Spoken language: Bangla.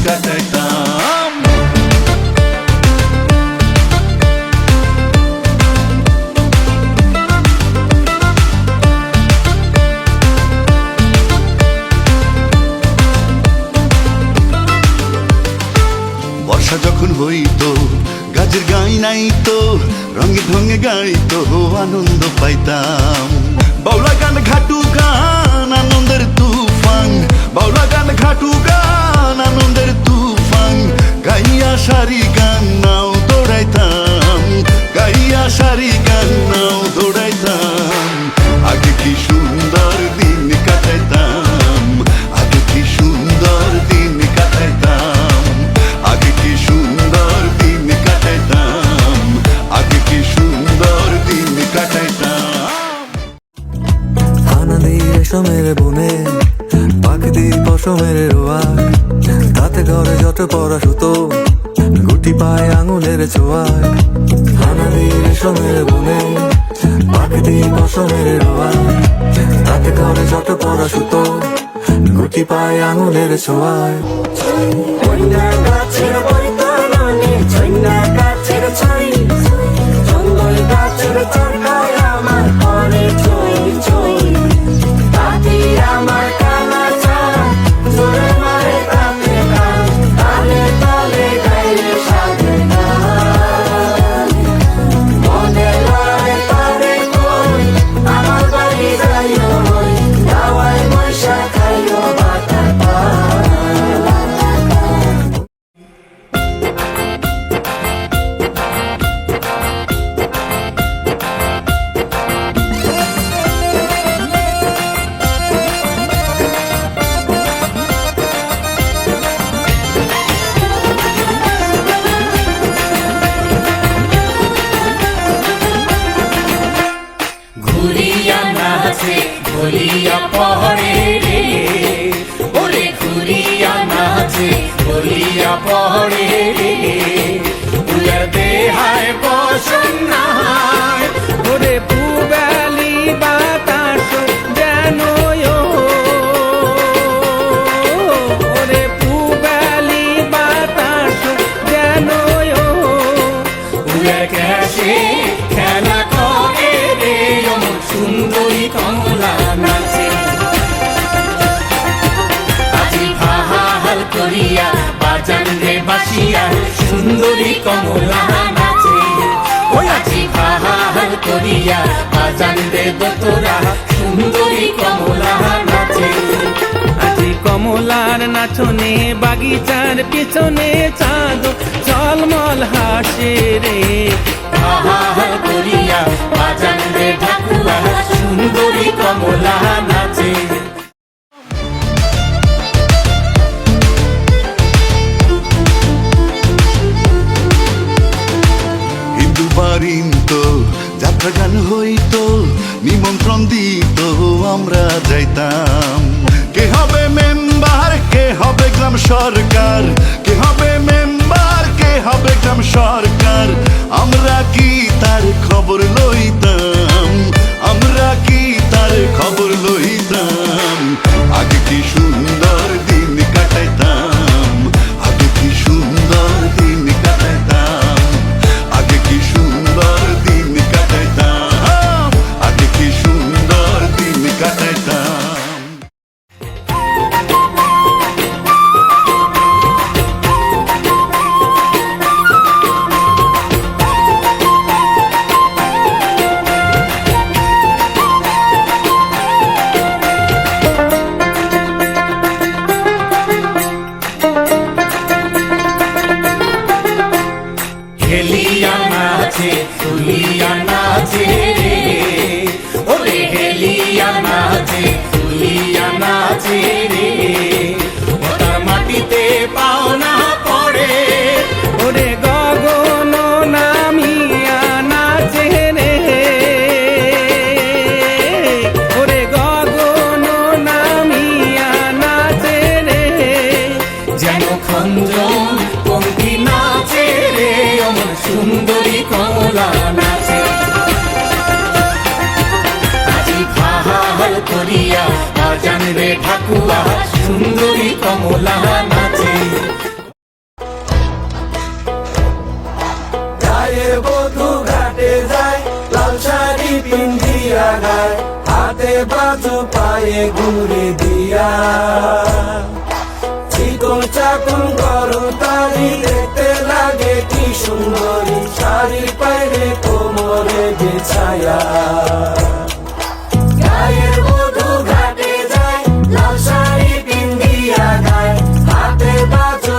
কাটাইতাম। বর্ষা যখন হইতো গাছের গাই নাইতো, রঙে ঢঙে গাইতো আনন্দ পাইতাম। বাউলা গান ঘাটু গান আনন্দের তুফান, বাউলা গান ঘাটু গান আনন্দের তুফান, গাইয়া সারি গান নাও দৌড়াইতাম, গাইয়া সারি গান নাও দৌড়াইতাম। আগে কি সুন্দর দিন কাটাইতাম, আগে কি সুন্দর দিন কাটাইতাম, আগে কি সুন্দর দিন কাটাইতাম, আগে কি সুন্দর দিন কাটাইতাম। আনাদি রেশমের বনে পাখি পশমের রোয়ায়, তাতে ঘরে যত পরা সুতো গুটি পায় আঙুলের ছোঁয়ায়। আনাদি রেশমের বনে পাখি পশমের রোয়ায়, তাতে ঘরে যত পরা সুতো গুটি পায় আঙুলের ছোঁয়ায়। গাছের বৈতানে ছন্না গাছের ছাই, জঙ্গল গাছের চরকায় আমার ঘরে ছই ছই। তাতে আমার কালা চাঁদ জোরে মারে তাতে গান, তালে তালে গাইলে সাধে গান। মনে লড়ে তারে কই আমার বাড়ি যাইও হই, দাওয়ায় মশা খাইও বাতার পান। ঘুরিয়া নাচে বলিয়া পহরে রে, ওরে ঘুরিয়া নাচে বলিয়া পহরে রে। উলার দেহায় বসন নাই, ওরে পুবালি বাতাস যেন ওরে পুবালি বাতাস যেন উলার ক্যাশে খেলা করে রে সুন্দরী কমলা নাচে। আজি ভাহাল করিয়া বাজান রে বাসিয়া সুন্দরী কমলা নাচে। ওই আজি ভাহাল করিয়া বাজান রে দোতরা সুন্দরী কমলা নাচে। আজি কমলার নাচনে বাগিচার পিছনে চাঁদ ঝলমল হাসে রে। ভাহাল করিয়া বাজান রে ঢাকুয়া সুন্দরী কমলা নাচে। হিন্দু বারিন্ত যাত্রা গান হইতো, নিমন্ত্রণ দিত আমরা যাইতাম। কে হবে মেম্বার, কে হবে গ্রাম সরকার, কে হবে মেম্বার, কে হবে গ্রাম সরকার, আমরা কি তার খবর লইতাম, আমরা কি তার খবর লইতাম। আগে কি সুন্দর দিন কাটাইতাম, আগে কি সুন্দর দিন কাটাইতাম, আগে কি সুন্দর দিন কাটাইতাম, আগে কি সুন্দর দিন কাটাইতাম। হেলিয়া নাচে তুলিয়া নাচে রে, ওরে হেলিয়া নাচে তুলিয়া নাচে রে। ওটার মাটিতে পাও না পড়ে, ওরে গগন নামিয়া নাচে রে, ওরে গগন নামিয়া নাচে রে। যেন খঞ্জন পঙ্ক্তি নাচে রে, অমন সুন্দরী কমলা নাচে। আজি ভাহাল করিয়া বাজান রে ঢাকুয়া সুন্দরী কমলা নাচে। পিন্দিয়া গায় হাতে বাজু পায়ে ঘুরে দিয়া চিকন চাকন করো তারি দেখতে লাগে কি সুন্দরী শাড়ি পাইরে কোমরে বিছায়া গায়ের বধূ ঘাটে যায় লাল শাড়ি পিন্দিয়া গায় হাতে বাজু